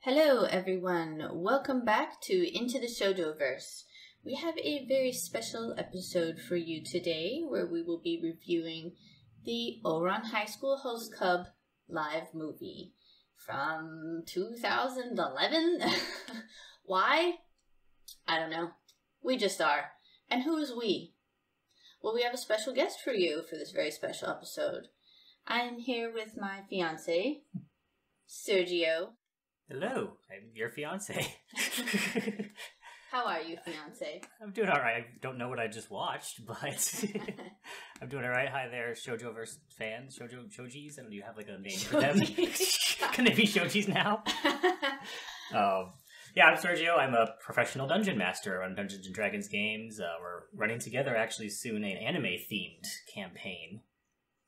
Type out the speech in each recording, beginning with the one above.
Hello everyone, welcome back to Into the Shoujo-Verse. We have a very special episode for you today where we will be reviewing the Ouran High School Host Club live movie from 2011. Why? I don't know. We just are. And who is we? Well, we have a special guest for you for this very special episode. I'm here with my fiancé, Sergio. Hello, I'm your fiance. How are you, fiance? I'm doing all right. I don't know what I just watched, but I'm doing all right. Hi there, Shoujo-Verse fans, Shoujis. And do you have like a name for them? Can they be Shoujis now? Yeah, I'm Sergio. I'm a professional dungeon master on Dungeons and Dragons games. We're running together actually soon an anime-themed campaign.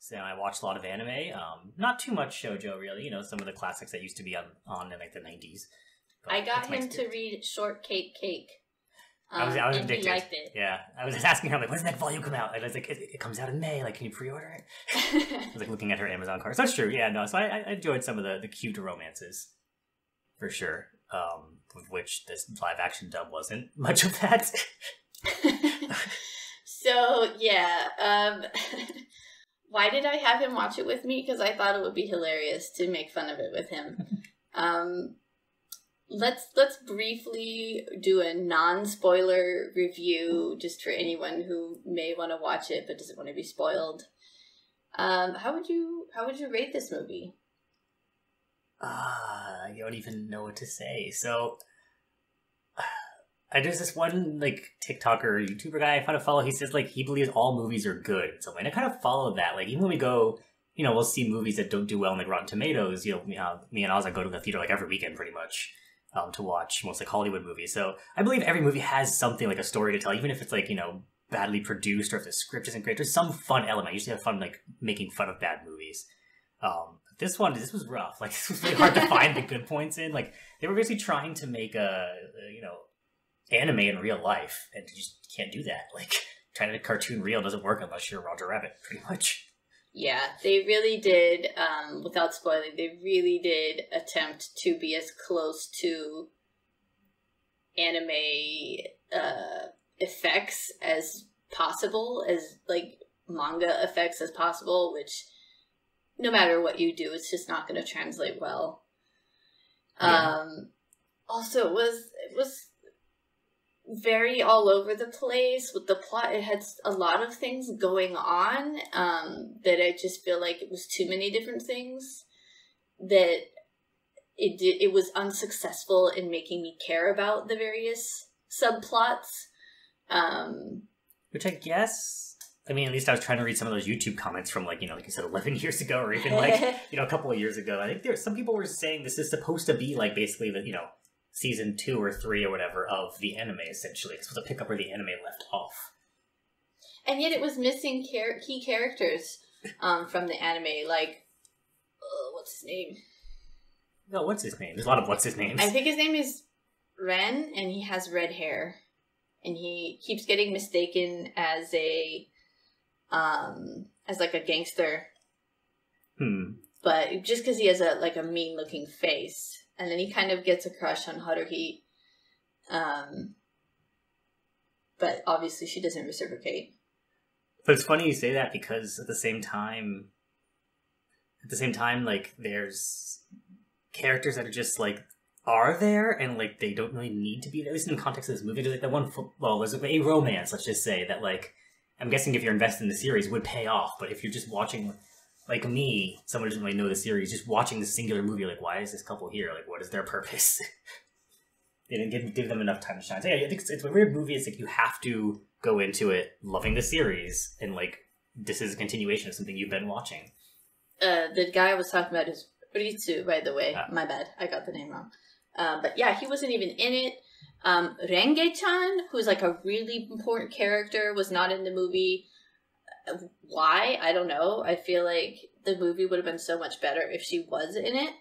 So I watched a lot of anime, not too much shoujo really, you know, some of the classics that used to be on in like the 90s. I got him to read Short Cake Cake. I was and addicted. He liked it. Yeah, I was just asking her, like, when does that volume come out? And I was like, it comes out in May, like, can you pre-order it? I was like looking at her Amazon card. So that's true, yeah, no, so I enjoyed some of the cute romances, for sure, of which this live-action dub wasn't much of that. So, yeah, why did I have him watch it with me? Because I thought it would be hilarious to make fun of it with him. Let's briefly do a non-spoiler review, just for anyone who may want to watch it but doesn't want to be spoiled. How would you rate this movie? I don't even know what to say. So, there's this one, like, TikToker or YouTuber guy I kind of follow. He says, like, he believes all movies are good. So, and I kind of follow that. Like, even when we go, you know, we'll see movies that don't do well in, like, Rotten Tomatoes. You know, me and Oz, go to the theater, like, every weekend, pretty much, to watch most, like, Hollywood movies. So, I believe every movie has something, like, a story to tell, even if it's, like, you know, badly produced or if the script isn't great. There's some fun element. I usually have fun, like, making fun of bad movies. This was rough. Like, this was really hard to find the good points in. Like, they were basically trying to make you know, anime in real life, and you just can't do that. Like, trying to cartoon real doesn't work unless you're Roger Rabbit, pretty much. Yeah, they really did, without spoiling, they really did attempt to be as close to anime effects as possible, as, like, manga effects as possible, which, no matter what you do, it's just not going to translate well. Yeah. Also, it was very all over the place with the plot. It had a lot of things going on that I just feel like it was too many different things, that it was unsuccessful in making me care about the various subplots. Which I guess, I mean, at least I was trying to read some of those YouTube comments from, like, you know, like you said, 11 years ago, or even like, you know, a couple of years ago. I think some people were saying this is supposed to be like basically the, you know, season 2 or 3 or whatever of the anime, essentially. It's supposed to pick up where the anime left off. And yet it was missing key characters from the anime, like, what's his name? No, what's his name? There's a lot of what's his names. I think his name is Ren, and he has red hair. And he keeps getting mistaken as like a gangster. But just because he has a mean-looking face. And then he kind of gets a crush on Haruhi. But obviously she doesn't reciprocate. But it's funny you say that, because at the same time, like, there's characters that are just, like, are there, and, like, they don't really need to be there, at least in the context of this movie. There's, like, that one, there's a romance, let's just say, that, like, I'm guessing if you're invested in the series would pay off, but if you're just watching, like me, someone who doesn't really know the series, just watching this singular movie, like, why is this couple here? Like, what is their purpose? They didn't give them enough time to shine. So yeah, I think it's a weird movie. It's like you have to go into it loving the series, and, like, this is a continuation of something you've been watching. The guy I was talking about is Ritsu, by the way. My bad, I got the name wrong. But yeah, he wasn't even in it. Renge-chan, who's, like, a really important character, was not in the movie. Why? I don't know. I feel like the movie would have been so much better if she was in it.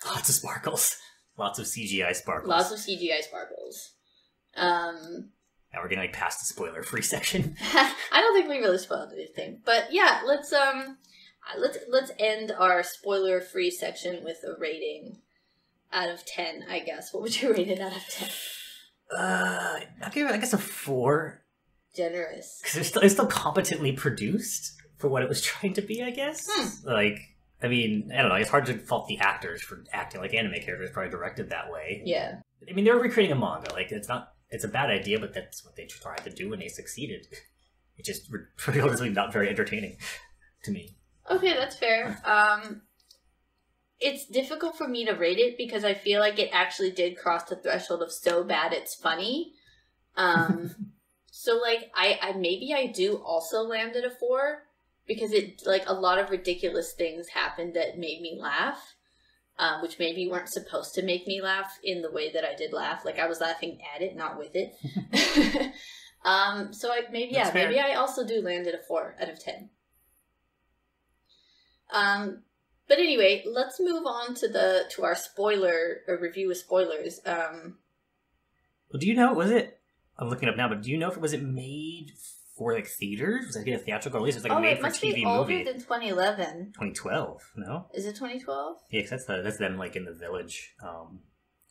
Lots of sparkles. Lots of CGI sparkles. Lots of CGI sparkles. Now we're getting, like, past the spoiler-free section. I don't think we really spoiled anything. But yeah, let's end our spoiler-free section with a rating. out of 10, I guess. What would you rate it out of 10? I'll give it, I guess, a 4. Generous. Because it's still competently produced for what it was trying to be, I guess. Like, I mean, I don't know. It's hard to fault the actors for acting like anime characters, probably directed that way. Yeah. I mean, they were recreating a manga. Like, it's a bad idea, but that's what they tried to do, and they succeeded. It just really not very entertaining to me. Okay, that's fair. It's difficult for me to rate it because I feel like it actually did cross the threshold of so bad it's funny. So, like, maybe I do also land at a 4 because it, like, a lot of ridiculous things happened that made me laugh, which maybe weren't supposed to make me laugh in the way that I did laugh. Like, I was laughing at it, not with it. So maybe I also do land at a 4 out of 10. But anyway, let's move on to our spoiler or review with spoilers. Well, do you know? I'm looking up now, but do you know if was it made for like theaters? Was it a theatrical release? It's like a made for TV movie. It must be older than 2011. 2012? No. Is it 2012? Yeah, because that's them like in the village.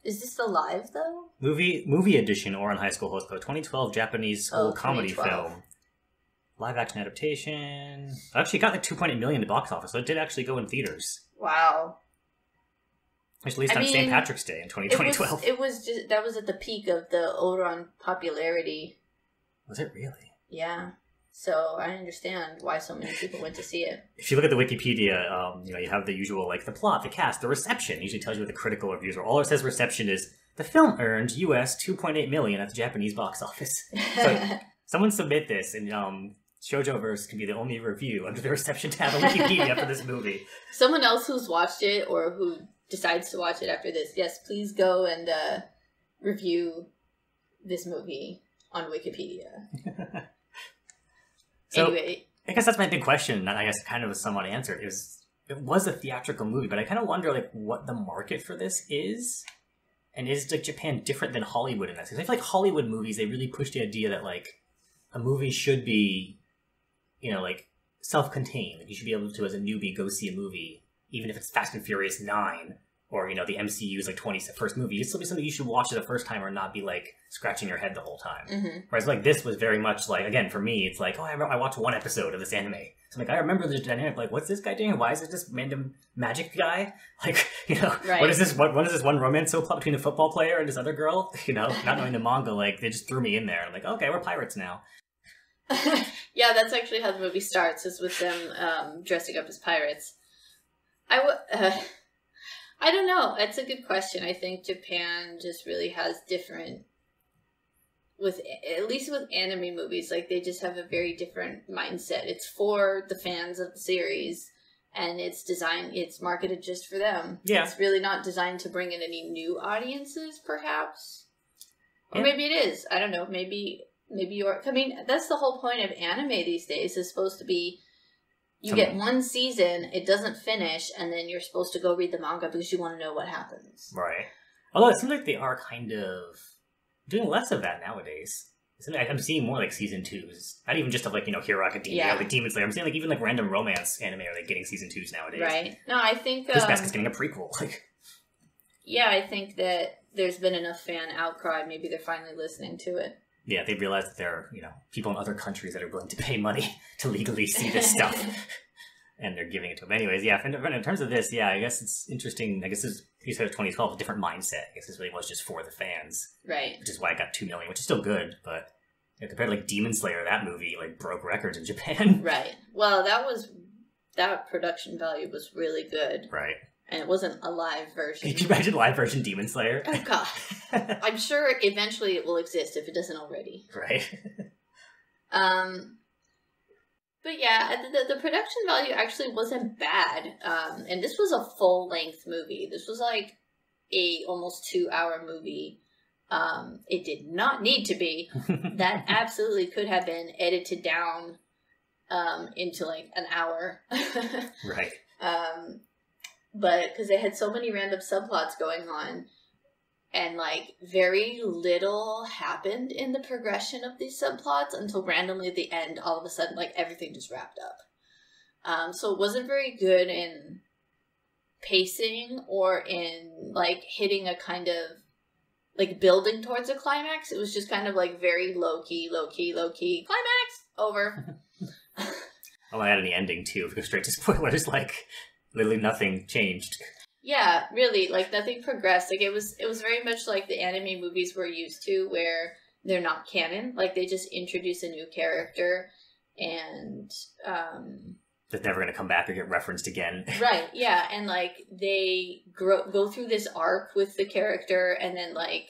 Is this the live though? Movie edition Ouran High School host the 2012 Japanese school comedy film. Live action adaptation. Actually, it got like 2.8 million in the box office, so it did actually go in theaters. Wow. It was released on St. Patrick's Day in 2012. That was at the peak of the Ouran popularity. Was it really? Yeah. So I understand why so many people went to see it. If you look at the Wikipedia, you have the usual, like, the plot, the cast, the reception. It usually tells you what the critical reviews are. All it says reception is, the film earned US $2.8 million at the Japanese box office. So someone submit this, and Shoujo-Verse can be the only review under the reception tab on Wikipedia for this movie. Someone else who's watched it or who decides to watch it after this, yes, please go and review this movie on Wikipedia. So, anyway, I guess that's my big question, and I guess kind of was somewhat answered. It was a theatrical movie, but I kind of wonder like what the market for this is, and is like Japan different than Hollywood in this? Because I feel like Hollywood movies, they really push the idea that like a movie should be, like self-contained. Like you should be able to, as a newbie, go see a movie, even if it's Fast and Furious 9. Or, the MCU's like 21st movie. It's still be something you should watch it the first time or not be like scratching your head the whole time. Mm-hmm. Whereas like this was very much like, again, for me, it's like, I watched one episode of this anime. So I'm like, I remember the dynamic, like, what's this guy doing? Why is it this random magic guy? Like, right. What is this? What is this one romance soap plot between a football player and this other girl? Not knowing the manga, like, they just threw me in there. I'm like, okay, we're pirates now. Yeah, that's actually how the movie starts, is with them dressing up as pirates. I don't know. It's a good question. I think Japan just really has different, at least with anime movies, like they just have a very different mindset. It's for the fans of the series, and it's marketed just for them. Yeah. It's really not designed to bring in any new audiences, perhaps. Or maybe it is. I don't know. Maybe that's the whole point of anime these days, is supposed to be you get one season, it doesn't finish, and then you're supposed to go read the manga because you want to know what happens. Right. Although it seems like they are kind of doing less of that nowadays. I'm seeing more like season 2s. Not even just of like, Hero Academia or like Demon Slayer. I'm seeing like even like random romance anime are like getting season 2s nowadays. Right. No, I think this basket's getting a prequel. Yeah, I think that there's been enough fan outcry. Maybe they're finally listening to it. Yeah, they realize that there are, people in other countries that are willing to pay money to legally see this stuff. And they're giving it to them. Anyways, yeah, in terms of this, yeah, I guess it's interesting. I guess you said 2012, a different mindset. I guess this really was just for the fans. Right. Which is why it got 2 million, which is still good. But compared to like Demon Slayer, that movie like broke records in Japan. Right. Well, that production value was really good. Right. And it wasn't a live version. Could you imagine live version Demon Slayer? Oh, God. I'm sure eventually it will exist if it doesn't already. Right. But yeah, the production value actually wasn't bad. And this was a full-length movie. This was like a almost 2-hour movie. It did not need to be. That absolutely could have been edited down into like an hour. Right. But because they had so many random subplots going on, and like very little happened in the progression of these subplots until randomly at the end, all of a sudden, like everything just wrapped up. So it wasn't very good in pacing or in like hitting a kind of like building towards a climax. It was just kind of like very low key, climax over. I'll add in the ending too. If we go straight to spoilers, like literally nothing changed. Yeah, really, like nothing progressed. Like it was very much like the anime movies we're used to, where they're not canon. Like they just introduce a new character, and that's never going to come back or get referenced again. Right? Yeah, and like they go through this arc with the character, and then like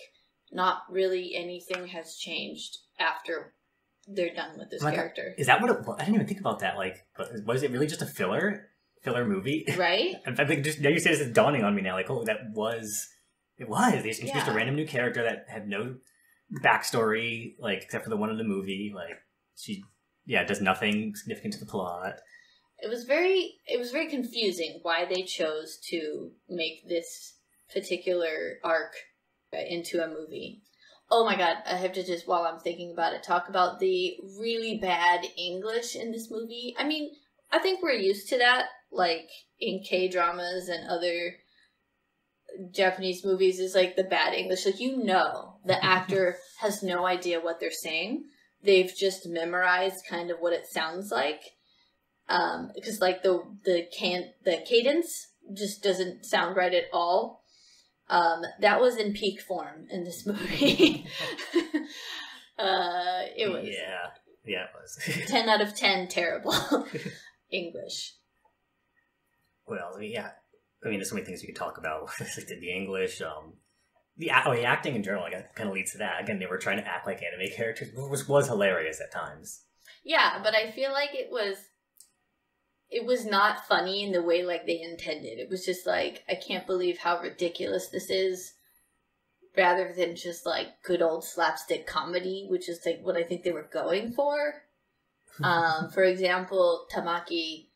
not really anything has changed after they're done with this character. Is that what it was? I didn't even think about that. Like, was it really just a filler movie? Right? I think just now you say this is dawning on me now. Like, oh, it was. They introduced a random new character that had no backstory, like except for the one in the movie. Like she, does nothing significant to the plot. It was very confusing why they chose to make this particular arc into a movie. Oh my god, I have to just, while I'm thinking about it, talk about the really bad English in this movie. I mean, I think we're used to that, like, in K-dramas and other Japanese movies, is like the bad English. Like, the actor has no idea what they're saying. They've just memorized kind of what it sounds like. Because, like, the cadence just doesn't sound right at all. That was in peak form in this movie. It was. Yeah, it was. 10 out of 10 terrible English. What else? I mean, there's so many things you could talk about. Like the English, the acting in general, like, kind of leads to that. Again, they were trying to act like anime characters, which was hilarious at times. Yeah, but I feel like it was not funny in the way like they intended. It was just like, I can't believe how ridiculous this is, rather than just like good old slapstick comedy, which is like what I think they were going for. For example, Tamaki,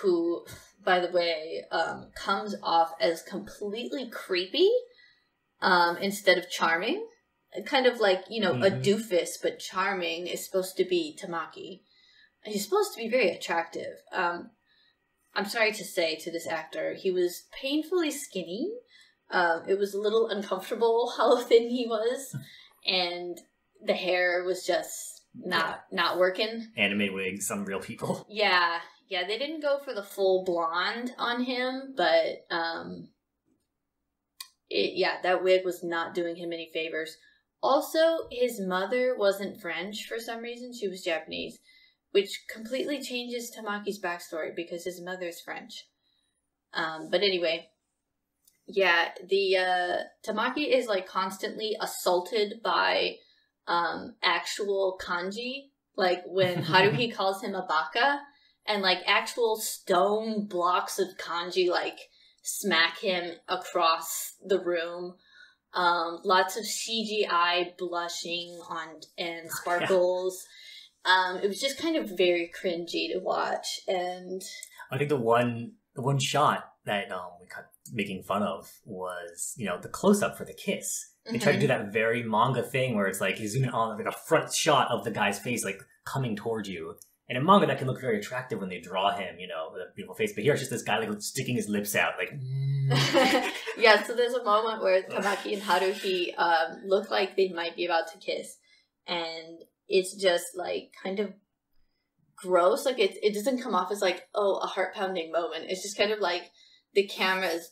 who, by the way, comes off as completely creepy instead of charming. Kind of like, a doofus, but charming is supposed to be Tamaki. He's supposed to be very attractive. I'm sorry to say to this actor, he was painfully skinny. It was a little uncomfortable how thin he was, and the hair was just not working. Anime wigs, some real people. Yeah, they didn't go for the full blonde on him, but that wig was not doing him any favors. Also, his mother wasn't French for some reason; she was Japanese. Which completely changes Tamaki's backstory because his mother's French. But anyway, the Tamaki is like constantly assaulted by actual kanji. Like when Haruhi calls him a baka, and like actual stone blocks of kanji like smack him across the room. Lots of CGI blushing and sparkles. It was just kind of very cringy to watch, and I think the one shot that we kept making fun of was, the close-up for the kiss. They tried to do that very manga thing where it's like you zoom in on like a front shot of the guy's face like coming towards you. And in manga that can look very attractive when they draw him, with a beautiful face. But here it's just this guy like sticking his lips out, like. Yeah, so there's a moment where Tamaki and Haruhi look like they might be about to kiss, and it's just like kind of gross. Like it doesn't come off as like, oh, a heart pounding moment. It's just kind of like the camera is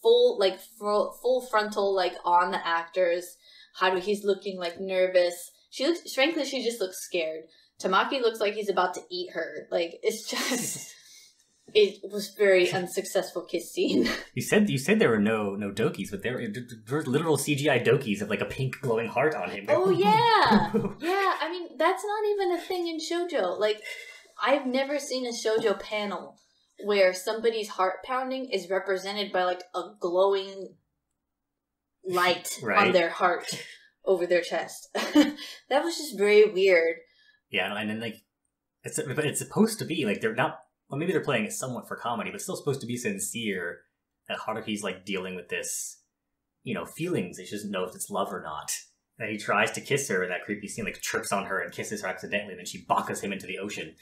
full frontal, like on the actors. Haruhi's looking like nervous. She just looks scared. Tamaki looks like he's about to eat her. Like it's just, it was very unsuccessful kiss scene. You said there were no dokis, but there were literal CGI dokis of like a pink glowing heart on him. Oh yeah, yeah. I mean, that's not even a thing in shoujo. Like, I've never seen a shoujo panel where somebody's heart pounding is represented by like a glowing light on their heart over their chest. That was just very weird. Yeah, and then like, it's supposed to be like they're not. Well, maybe they're playing it somewhat for comedy, but it's still supposed to be sincere that Haruhi's like dealing with this, feelings. She doesn't know if it's love or not. And he tries to kiss her in that creepy scene, like trips on her and kisses her accidentally, and then she bakas him into the ocean.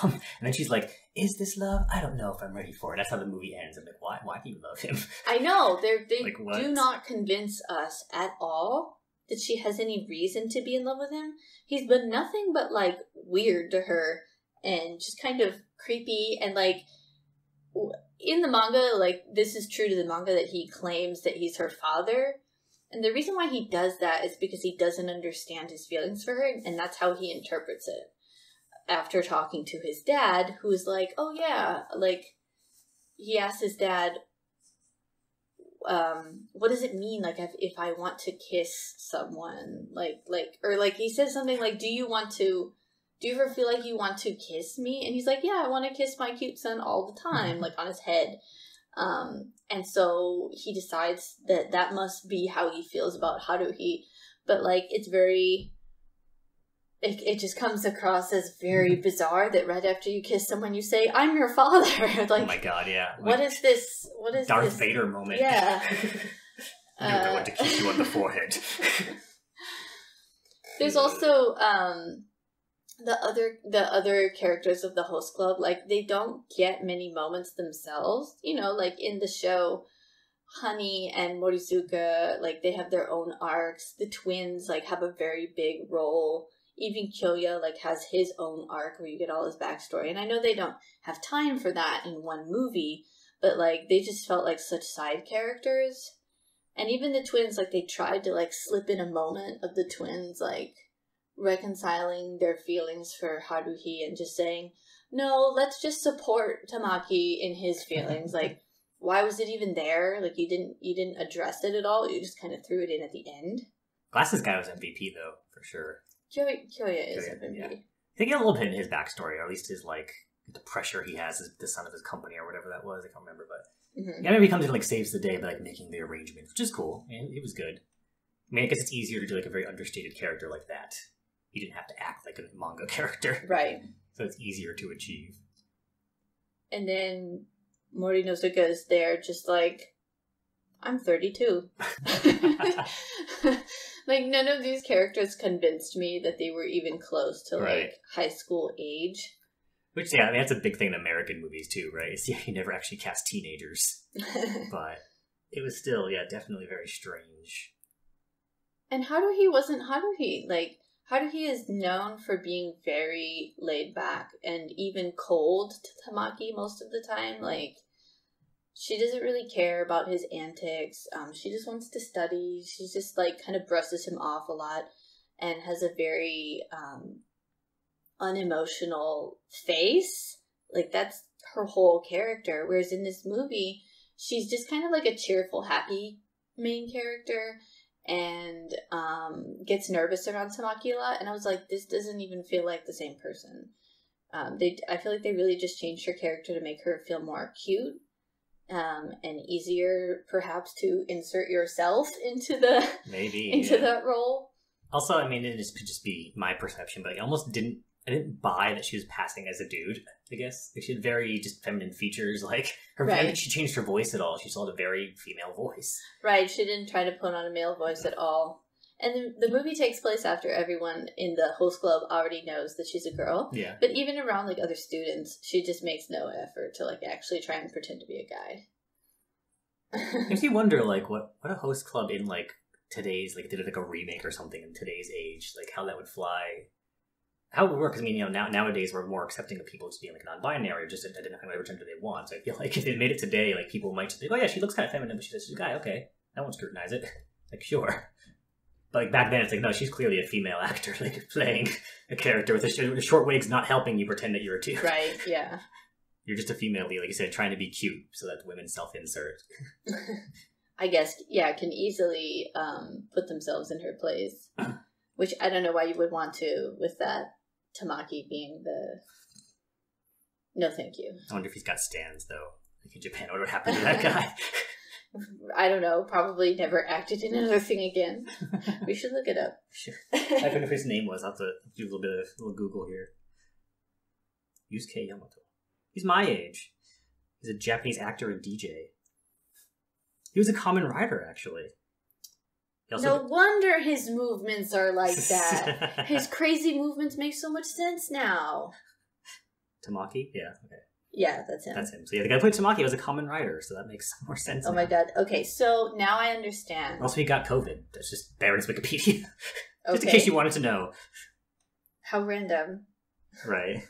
And then she's like, "Is this love? I don't know if I'm ready for it." That's how the movie ends. I'm like, why? Why do you love him? I know they Like, do not convince us at all that she has any reason to be in love with him. He's been nothing but like weird to her and just kind of creepy. And like in the manga, like this is true to the manga that he claims that he's her father. And the reason why he does that is because he doesn't understand his feelings for her, and that's how he interprets it. After talking to his dad, who's like, "Oh yeah," like he asked his dad, "What does it mean? Like if I want to kiss someone, or he says something like, do you ever feel like you want to kiss me?" And he's like, "Yeah, I want to kiss my cute son all the time," like on his head. And so he decides that must be how he feels about Haruhi. But, like, it's very... It just comes across as very bizarre that right after you kiss someone, you say, "I'm your father." Like, oh my god, yeah. What is this? What is Darth this? Vader moment. Yeah. I want to kiss you on the forehead. There's also... the other characters of the host club, like, they don't get many moments themselves. You know, like, in the show, Honey and Morizuka, like, they have their own arcs. The twins, like, have a very big role. Even Kyoya, like, has his own arc where you get all his backstory. And I know they don't have time for that in one movie, but, like, they just felt like such side characters. And even the twins, like, they tried to, like, slip in a moment of the twins, like, reconciling their feelings for Haruhi and just saying, "No, let's just support Tamaki in his feelings." Like, why was it even there? Like, you didn't address it at all. You just kind of threw it in at the end. Glasses guy was MVP though, for sure. Kyoya is MVP. Yeah. I think he had a little bit in his backstory, or at least his, like, the pressure he has as the son of his company or whatever that was. I can't remember, but yeah, maybe he comes in and, like, saves the day by, like, making the arrangement, which is cool. It was good. I mean, I guess it's easier to do, like, a very understated character like that. He didn't have to act like a manga character. Right. So it's easier to achieve. And then Morinosuke is there just like, "I'm 32. Like, none of these characters convinced me that they were even close to, like, high school age. Which, yeah, I mean, that's a big thing in American movies, too, right? It's, yeah, you never actually cast teenagers. But it was still, yeah, definitely very strange. And Haruhi, like, Haruhi is known for being very laid back and even cold to Tamaki most of the time. Like, she doesn't really care about his antics. She just wants to study. She just, like, kind of brushes him off a lot and has a very unemotional face. Like, that's her whole character. Whereas in this movie, she's just kind of like a cheerful, happy main character. And gets nervous around Tamaki a lot. And I was like, this doesn't even feel like the same person. I feel like they really just changed her character to make her feel more cute and easier, perhaps, to insert yourself into that role. Also, I mean, it could just be my perception, but I didn't buy that she was passing as a dude, I guess. Like, she had very just feminine features. Like, I don't think she changed her voice at all. She still had a very female voice. Right, she didn't try to put on a male voice at all. And the movie takes place after everyone in the host club already knows that she's a girl. Yeah. But even around, like, other students, she just makes no effort to, like, actually try and pretend to be a guy. Makes me wonder, like, what a host club in, like, today's, like, did it like a remake or something in today's age, like, how that would fly. How it would work, because, I mean, you know, nowadays we're more accepting of people just being, like, non-binary, or just identifying whatever gender they want. So I feel like if it made it today, like, people might just think, "Oh yeah, she looks kind of feminine, but she says she's a guy, okay. I won't scrutinize it." Like, sure. But, like, back then, it's like, no, she's clearly a female actor, like, playing a character with a short wig's not helping you pretend that you're a dude. Right, yeah. You're just a female lead, like you said, trying to be cute so that women self-insert. I guess, yeah, can easily put themselves in her place. Which I don't know why you would want to with that Tamaki being the... No, thank you. I wonder if he's got stands, though. Like in Japan, what would happen to that guy? I don't know. Probably never acted in another thing again. We should look it up. Sure. I don't know if his name was. I'll have to do a little bit of Google here. Yusuke Yamato. He's my age. He's a Japanese actor and DJ. He was a Kamen Rider, actually. No wonder his movements are like that. His crazy movements make so much sense now. Tamaki? Yeah, okay. Yeah, that's him. That's him. So yeah, the guy who played Tamaki was a common writer, so that makes more sense. Oh my god. Okay, so now I understand. Also, he got COVID. That's just there in his Wikipedia. Just Okay. in case you wanted to know. How random. Right.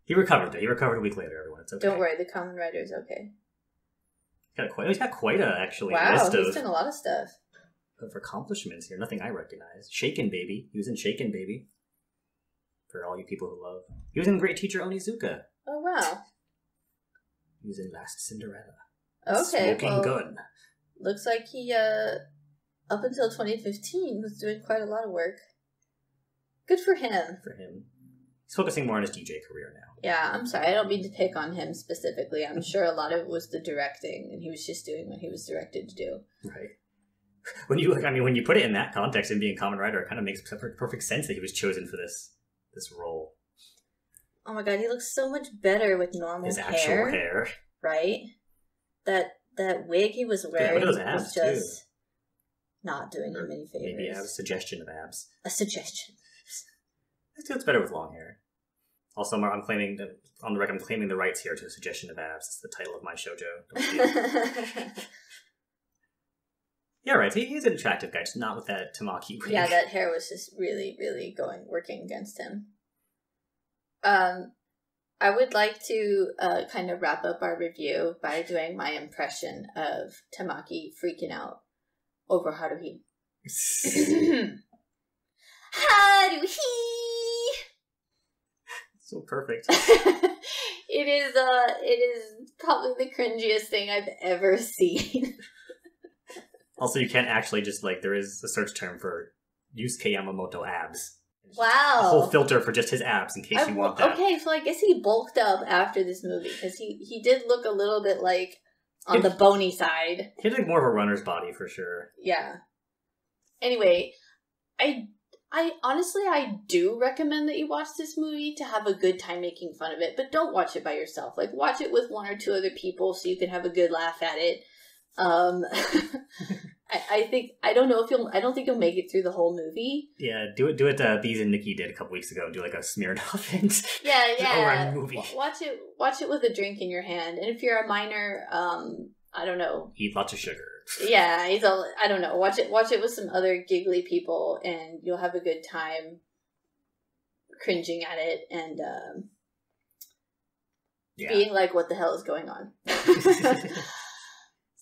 He recovered, though. He recovered a week later, everyone. It's okay. Don't worry, the common writer is okay. He's got quite a, actually, Wow, list he's done a lot of stuff. of accomplishments here. Nothing I recognize. Shaken Baby. He was in Shaken Baby. For all you people who love. He was in Great Teacher Onizuka. Oh, wow. He was in Last Cinderella. Okay, Smoking Gun. Looks like he, up until 2015, was doing quite a lot of work. Good for him. For him. He's focusing more on his DJ career now. Yeah, I'm sorry, I don't mean to pick on him specifically. I'm sure a lot of it was the directing, and he was just doing what he was directed to do. Right. When you put it in that context and being a common writer, it kind of makes perfect sense that he was chosen for this role. Oh my god, he looks so much better with normal His hair. actual hair. Right? That wig he was wearing look at those abs, was just not doing him any favors. Maybe a suggestion of abs. A suggestion. I think it's better with long hair. Also, I'm claiming the rights here to a suggestion of abs. It's the title of my shoujo. Yeah, right. He's an attractive guy, just not with that Tamaki wig. Yeah, that hair was just really, really working against him. I would like to kind of wrap up our review by doing my impression of Tamaki freaking out over Haruhi. Haruhi! So perfect. It is probably the cringiest thing I've ever seen. Also, you can't actually just, there is a search term for Yusuke Yamamoto abs. Wow. A whole filter for just his abs in case you want that. Okay, so I guess he bulked up after this movie, because he did look a little bit on the bony side. He had more of a runner's body for sure. Yeah. Anyway, I honestly, I do recommend that you watch this movie to have a good time making fun of it, but don't watch it by yourself. Watch it with one or two other people so you can have a good laugh at it. I don't think you'll make it through the whole movie. Yeah, do it Bees and Nikki did a couple weeks ago. Do a Smirnoff and yeah. movie. Watch it with a drink in your hand, and if you're a minor, I don't know, eat lots of sugar. Yeah, I don't know. Watch it with some other giggly people, and you'll have a good time cringing at it and being like, "What the hell is going on?"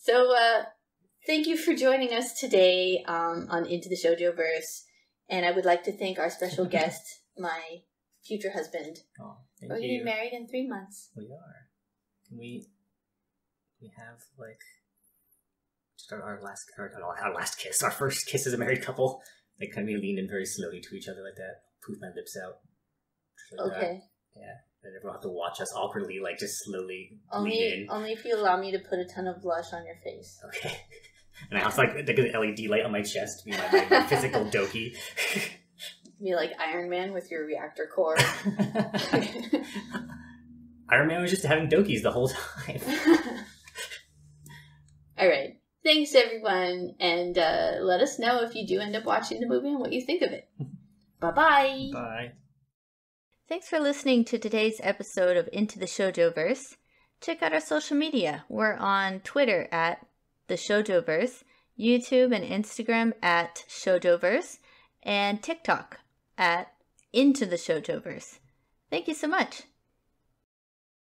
So, thank you for joining us today on Into the Shoujo-Verse, and I would like to thank our special guest, my future husband. Oh, We're getting married in 3 months. We are. Can we have just our last kiss, our first kiss as a married couple? Can we lean in very slowly to each other like that? Poof my lips out. Okay. Yeah. And everyone have to watch us awkwardly, just slowly lean in. Only if you allow me to put a ton of blush on your face. Okay. And I also the LED light on my chest, be my physical doki. Be like Iron Man with your reactor core. Iron Man was just having dokies the whole time. Alright. Thanks, everyone. And let us know if you do end up watching the movie and what you think of it. Bye-bye. Bye. Thanks for listening to today's episode of Into the Shoujo-Verse. Check out our social media. We're on Twitter at the Shoujo-Verse, YouTube and Instagram at Shoujo-Verse, and TikTok at Into the Shoujo-Verse. Thank you so much.